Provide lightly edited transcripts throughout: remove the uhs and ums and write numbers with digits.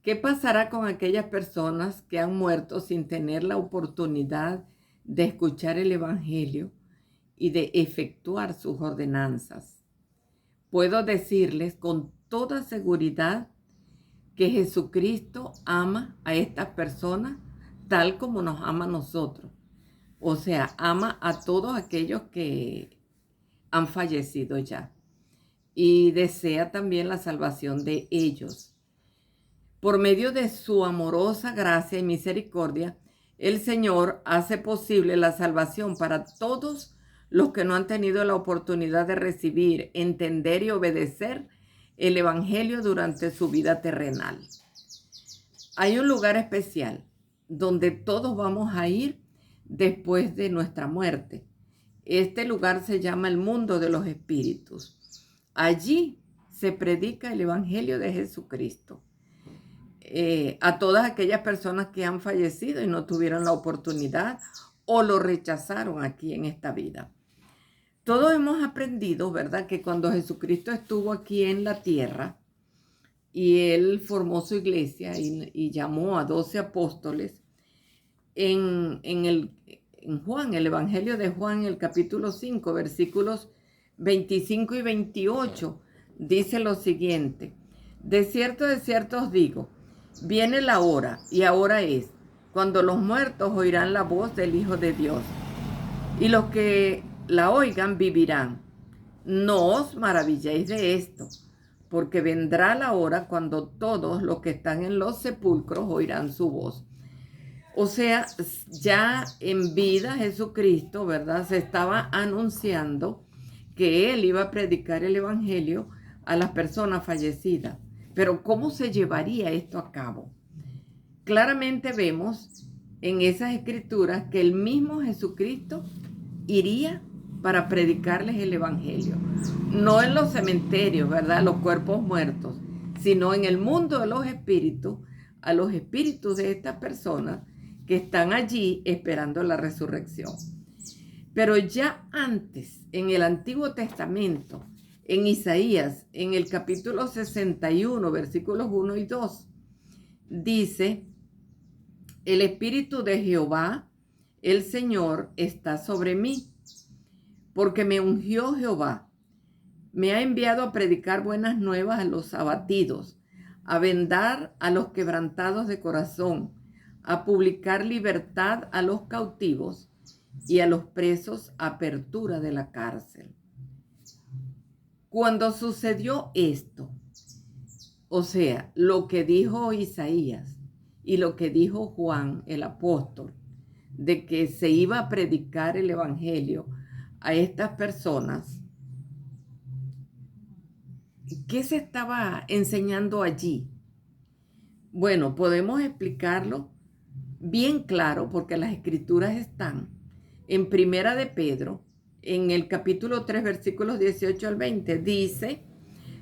¿Qué pasará con aquellas personas que han muerto sin tener la oportunidad de escuchar el Evangelio y de efectuar sus ordenanzas? Puedo decirles con toda seguridad que Jesucristo ama a estas personas tal como nos ama a nosotros. O sea, ama a todos aquellos que han fallecido ya y desea también la salvación de ellos. Por medio de su amorosa gracia y misericordia, el Señor hace posible la salvación para todos los que no han tenido la oportunidad de recibir, entender y obedecer el Evangelio durante su vida terrenal. Hay un lugar especial donde todos vamos a ir después de nuestra muerte. Este lugar se llama el mundo de los espíritus. Allí se predica el Evangelio de Jesucristo. A todas aquellas personas que han fallecido y no tuvieron la oportunidad o lo rechazaron aquí en esta vida. Todos hemos aprendido, ¿verdad?, que cuando Jesucristo estuvo aquí en la tierra y Él formó su iglesia y llamó a 12 apóstoles, en Juan, el Evangelio de Juan, el capítulo 5, versículos 25 y 28, dice lo siguiente: de cierto os digo, viene la hora, y ahora es, cuando los muertos oirán la voz del Hijo de Dios, y los que la oigan vivirán. No os maravilléis de esto, porque vendrá la hora cuando todos los que están en los sepulcros oirán su voz. O sea, ya en vida Jesucristo, ¿verdad?, se estaba anunciando que Él iba a predicar el Evangelio a las personas fallecidas. Pero ¿cómo se llevaría esto a cabo? Claramente vemos en esas escrituras que el mismo Jesucristo iría para predicarles el Evangelio. No en los cementerios, ¿verdad?, los cuerpos muertos, sino en el mundo de los espíritus, a los espíritus de estas personas que están allí esperando la resurrección. Pero ya antes, en el Antiguo Testamento, en Isaías, en el capítulo 61, versículos 1 y 2, dice: el Espíritu de Jehová, el Señor, está sobre mí, porque me ungió Jehová. Me ha enviado a predicar buenas nuevas a los abatidos, a vendar a los quebrantados de corazón, a publicar libertad a los cautivos y a los presos apertura de la cárcel. Cuando sucedió esto, o sea, lo que dijo Isaías y lo que dijo Juan el apóstol, de que se iba a predicar el Evangelio a estas personas, ¿qué se estaba enseñando allí? Bueno, podemos explicarlo bien claro porque las escrituras están en Primera de Pedro, en el capítulo 3, versículos 18 al 20. Dice,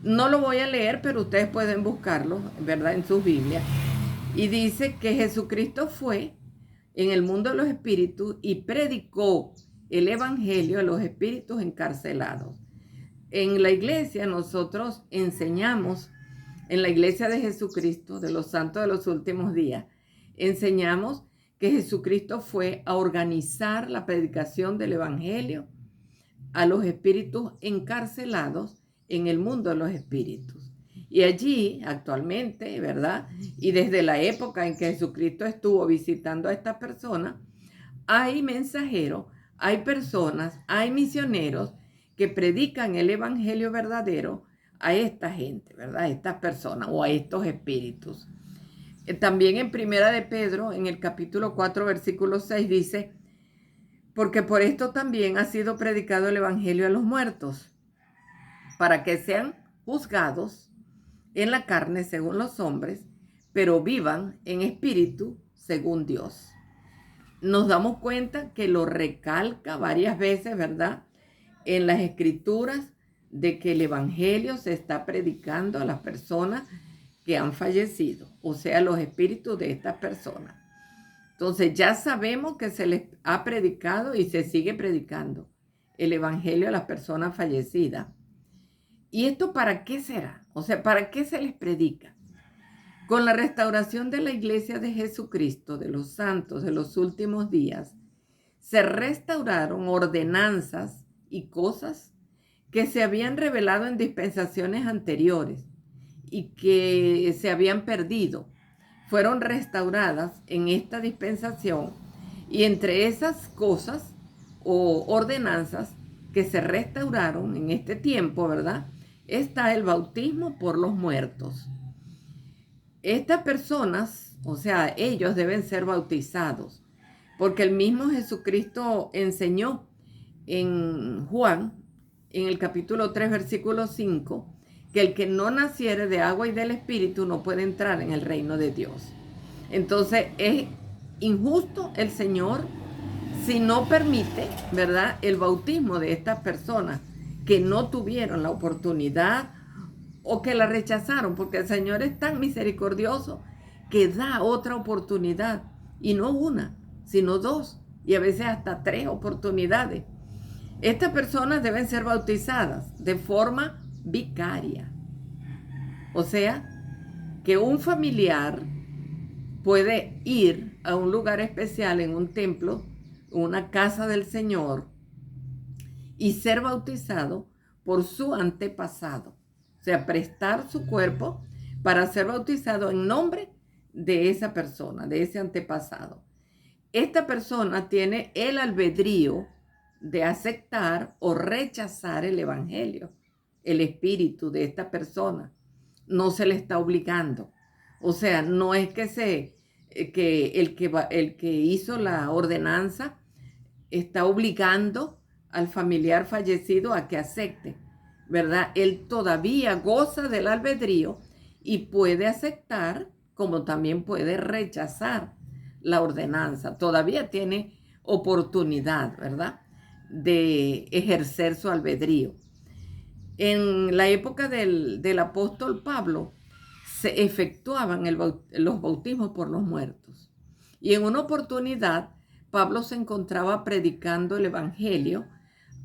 no lo voy a leer, pero ustedes pueden buscarlo, ¿verdad?, en sus Biblias. Y dice que Jesucristo fue en el mundo de los espíritus y predicó el Evangelio a los espíritus encarcelados. En la iglesia nosotros enseñamos, en la iglesia de Jesucristo, de los santos de los últimos días, enseñamos que Jesucristo fue a organizar la predicación del Evangelio a los espíritus encarcelados en el mundo de los espíritus. Y allí actualmente, ¿verdad?, y desde la época en que Jesucristo estuvo visitando a estas personas, hay mensajeros, hay personas, hay misioneros que predican el Evangelio verdadero a esta gente, ¿verdad?, a estas personas o a estos espíritus. También en Primera de Pedro, en el capítulo 4, versículo 6, dice, porque por esto también ha sido predicado el Evangelio a los muertos, para que sean juzgados en la carne según los hombres, pero vivan en espíritu según Dios. Nos damos cuenta que lo recalca varias veces, ¿verdad?, en las escrituras, de que el Evangelio se está predicando a las personas que han fallecido, o sea, los espíritus de estas personas. Entonces ya sabemos que se les ha predicado y se sigue predicando el Evangelio a las personas fallecidas. ¿Y esto para qué será? O sea, ¿para qué se les predica? Con la restauración de la Iglesia de Jesucristo, de los santos de los últimos días, se restauraron ordenanzas y cosas que se habían revelado en dispensaciones anteriores y que se habían perdido. Fueron restauradas en esta dispensación, y entre esas cosas o ordenanzas que se restauraron en este tiempo, ¿verdad?, está el bautismo por los muertos. Estas personas, o sea, ellos deben ser bautizados, porque el mismo Jesucristo enseñó en Juan, en el capítulo 3, versículo 5, que el que no naciere de agua y del Espíritu no puede entrar en el reino de Dios. Entonces es injusto el Señor si no permite, ¿verdad?, el bautismo de estas personas que no tuvieron la oportunidad o que la rechazaron, porque el Señor es tan misericordioso que da otra oportunidad, y no una, sino dos, y a veces hasta 3 oportunidades. Estas personas deben ser bautizadas de forma vicaria. O sea, que un familiar puede ir a un lugar especial en un templo, una casa del Señor, y ser bautizado por su antepasado. O sea, prestar su cuerpo para ser bautizado en nombre de esa persona, de ese antepasado. Esta persona tiene el albedrío de aceptar o rechazar el evangelio, el espíritu de esta persona. No se le está obligando. O sea, no es que el que hizo la ordenanza está obligando al familiar fallecido a que acepte, ¿verdad? Él todavía goza del albedrío y puede aceptar, como también puede rechazar la ordenanza. Todavía tiene oportunidad, ¿verdad?, de ejercer su albedrío. En la época del apóstol Pablo se efectuaban los bautismos por los muertos. Y en una oportunidad, Pablo se encontraba predicando el evangelio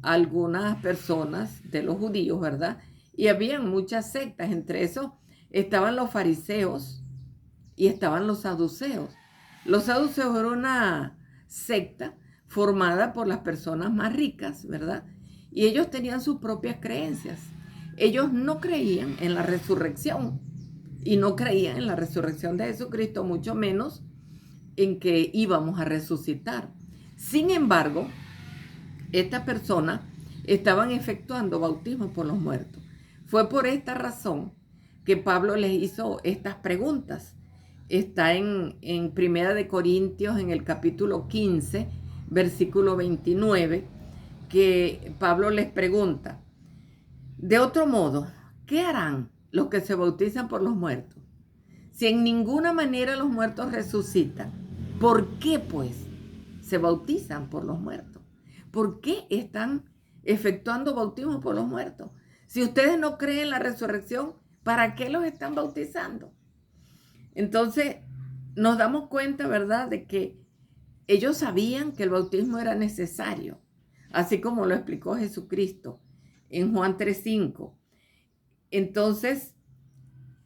a algunas personas de los judíos, ¿verdad? Y habían muchas sectas. Entre esos estaban los fariseos y estaban los saduceos. Los saduceos eran una secta formada por las personas más ricas, ¿verdad? Y ellos tenían sus propias creencias. Ellos no creían en la resurrección y no creían en la resurrección de Jesucristo, mucho menos en que íbamos a resucitar. Sin embargo, estas personas estaban efectuando bautismo por los muertos. Fue por esta razón que Pablo les hizo estas preguntas. Está en Primera de Corintios, en el capítulo 15, versículo 29, que Pablo les pregunta: de otro modo, ¿qué harán los que se bautizan por los muertos? Si en ninguna manera los muertos resucitan, ¿por qué pues se bautizan por los muertos? ¿Por qué están efectuando bautismo por los muertos? Si ustedes no creen en la resurrección, ¿para qué los están bautizando? Entonces nos damos cuenta, ¿verdad?, de que ellos sabían que el bautismo era necesario, así como lo explicó Jesucristo en Juan 3:5. Entonces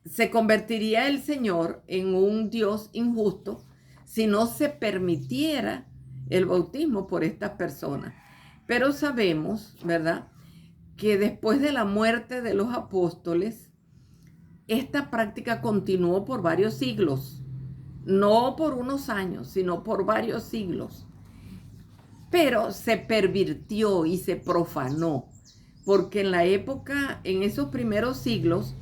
se convertiría el Señor en un Dios injusto si no se permitiera el bautismo por estas personas. Pero sabemos, ¿verdad?, que después de la muerte de los apóstoles, esta práctica continuó por varios siglos. No por unos años, sino por varios siglos. Pero se pervirtió y se profanó, porque en la época, en esos primeros siglos,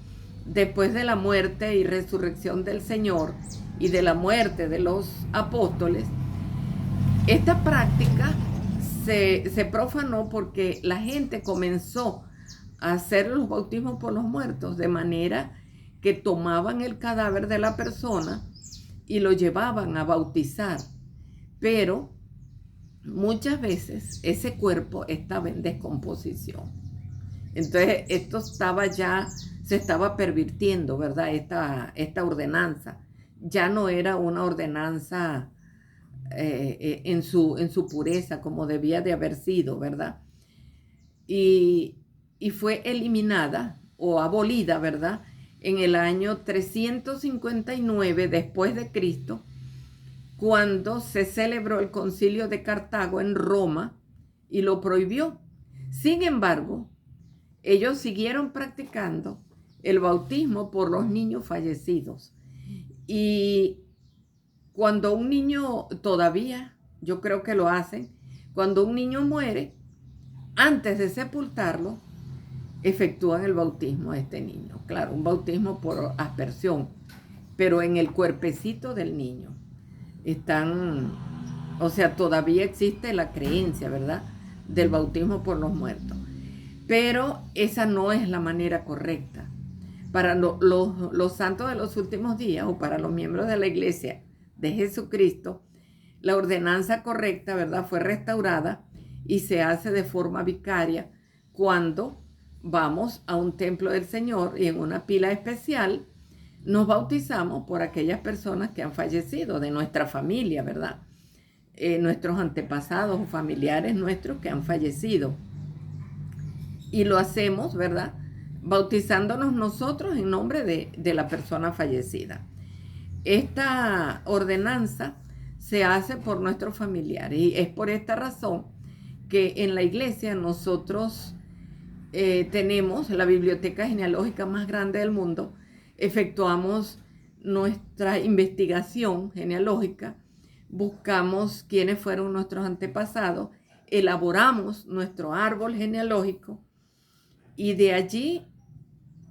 después de la muerte y resurrección del Señor y de la muerte de los apóstoles, esta práctica se profanó porque la gente comenzó a hacer los bautismos por los muertos, de manera que tomaban el cadáver de la persona y lo llevaban a bautizar. Pero muchas veces ese cuerpo estaba en descomposición. Entonces esto se estaba pervirtiendo, ¿verdad? Esta ordenanza ya no era una ordenanza en su pureza como debía de haber sido, ¿verdad? Y fue eliminada o abolida, ¿verdad?, en el año 359 después de Cristo, cuando se celebró el Concilio de Cartago en Roma y lo prohibió. Sin embargo, ellos siguieron practicando el bautismo por los niños fallecidos. Y cuando un niño, todavía, yo creo que lo hacen, cuando un niño muere, antes de sepultarlo, efectúan el bautismo a este niño. Claro, un bautismo por aspersión, pero en el cuerpecito del niño. O sea, todavía existe la creencia, ¿verdad?, del bautismo por los muertos. Pero esa no es la manera correcta. Para los santos de los últimos días o para los miembros de la iglesia de Jesucristo, la ordenanza correcta, ¿verdad?, fue restaurada y se hace de forma vicaria cuando vamos a un templo del Señor y en una pila especial nos bautizamos por aquellas personas que han fallecido de nuestra familia, ¿verdad? Nuestros antepasados o familiares nuestros que han fallecido. Y lo hacemos, ¿verdad?, bautizándonos nosotros en nombre de la persona fallecida. Esta ordenanza se hace por nuestros familiares y es por esta razón que en la iglesia nosotros tenemos la biblioteca genealógica más grande del mundo. Efectuamos nuestra investigación genealógica, buscamos quiénes fueron nuestros antepasados, elaboramos nuestro árbol genealógico y de allí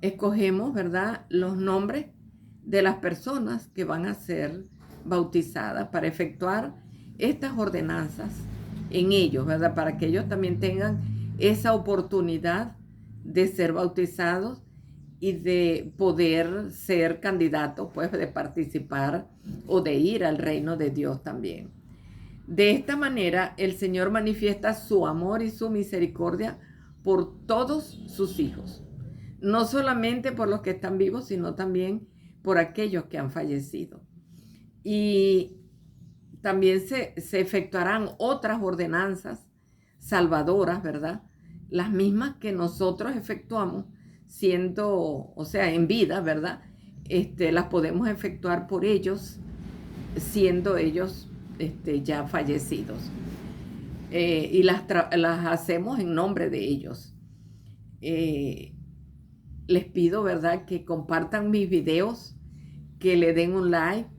escogemos, ¿verdad?, los nombres de las personas que van a ser bautizadas para efectuar estas ordenanzas en ellos, ¿verdad?, para que ellos también tengan esa oportunidad de ser bautizados y de poder ser candidatos, pues, de participar o de ir al reino de Dios también. De esta manera, el Señor manifiesta su amor y su misericordia por todos sus hijos, no solamente por los que están vivos, sino también por aquellos que han fallecido. Y también se efectuarán otras ordenanzas salvadoras, ¿verdad?, las mismas que nosotros efectuamos siendo, o sea, en vida, ¿verdad? Las podemos efectuar por ellos, siendo ellos ya fallecidos. Y las hacemos en nombre de ellos. Les pido, ¿verdad?, que compartan mis videos, que le den un like,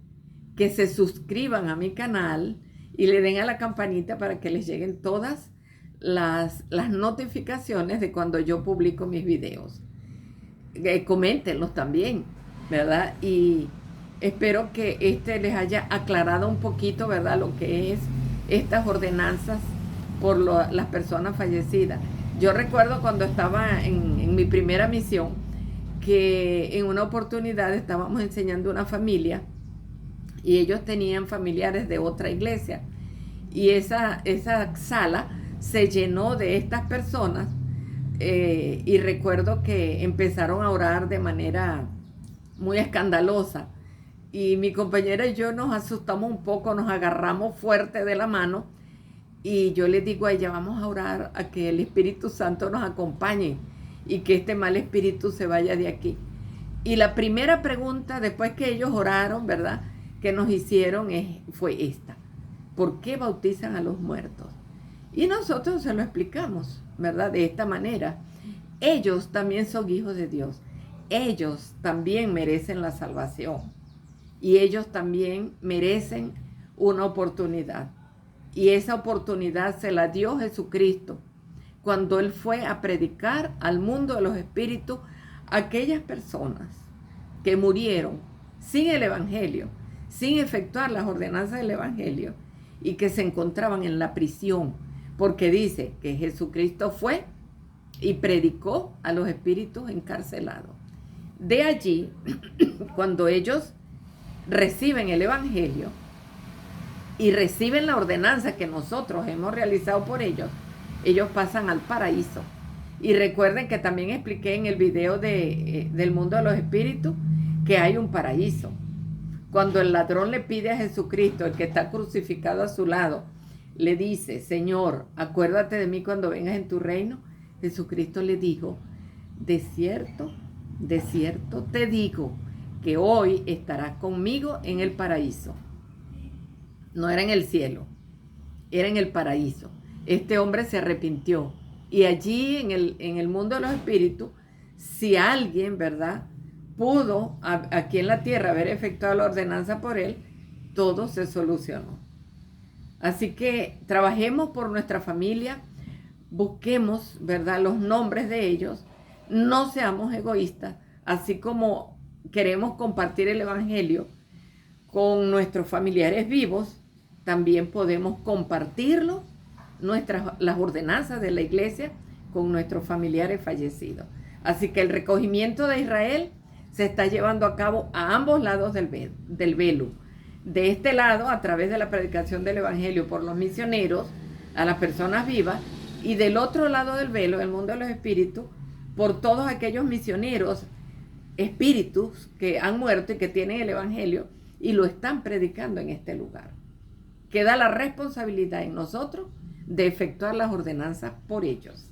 que se suscriban a mi canal y le den a la campanita para que les lleguen todas las notificaciones de cuando yo publico mis videos. Coméntenlos también, ¿verdad? Y espero que les haya aclarado un poquito, ¿verdad?, lo que es estas ordenanzas por las personas fallecidas. Yo recuerdo cuando estaba en mi primera misión, que en una oportunidad estábamos enseñando a una familia y ellos tenían familiares de otra iglesia y esa sala se llenó de estas personas. Y recuerdo que empezaron a orar de manera muy escandalosa y mi compañera y yo nos asustamos un poco, nos agarramos fuerte de la mano y yo les digo a ella, vamos a orar a que el Espíritu Santo nos acompañe y que este mal espíritu se vaya de aquí. Y la primera pregunta después que ellos oraron, ¿verdad?, que nos hicieron fue esta: ¿por qué bautizan a los muertos? Y nosotros se lo explicamos, ¿verdad?, de esta manera. Ellos también son hijos de Dios. Ellos también merecen la salvación. Y ellos también merecen una oportunidad. Y esa oportunidad se la dio Jesucristo cuando Él fue a predicar al mundo de los espíritus a aquellas personas que murieron sin el Evangelio, sin efectuar las ordenanzas del Evangelio y que se encontraban en la prisión. Porque dice que Jesucristo fue y predicó a los espíritus encarcelados. De allí, cuando ellos reciben el Evangelio y reciben la ordenanza que nosotros hemos realizado por ellos, ellos pasan al paraíso. Y recuerden que también expliqué en el video del mundo de los espíritus que hay un paraíso. Cuando el ladrón le pide a Jesucristo, el que está crucificado a su lado, le dice: Señor, acuérdate de mí cuando vengas en tu reino. Jesucristo le dijo: de cierto de cierto te digo que hoy estarás conmigo en el paraíso. No era en el cielo, era en el paraíso. Este hombre se arrepintió. Y allí en el mundo de los espíritus, si alguien, ¿verdad?, pudo aquí en la tierra haber efectuado la ordenanza por él, todo se solucionó. Así que trabajemos por nuestra familia, busquemos, ¿verdad?, los nombres de ellos, no seamos egoístas, así como queremos compartir el evangelio con nuestros familiares vivos, también podemos compartirlo, las ordenanzas de la iglesia, con nuestros familiares fallecidos. Así que el recogimiento de Israel se está llevando a cabo a ambos lados del velo. De este lado, a través de la predicación del evangelio por los misioneros, a las personas vivas, y del otro lado del velo, el mundo de los espíritus, por todos aquellos misioneros, espíritus que han muerto y que tienen el evangelio y lo están predicando en este lugar. Queda la responsabilidad en nosotros de efectuar las ordenanzas por ellos.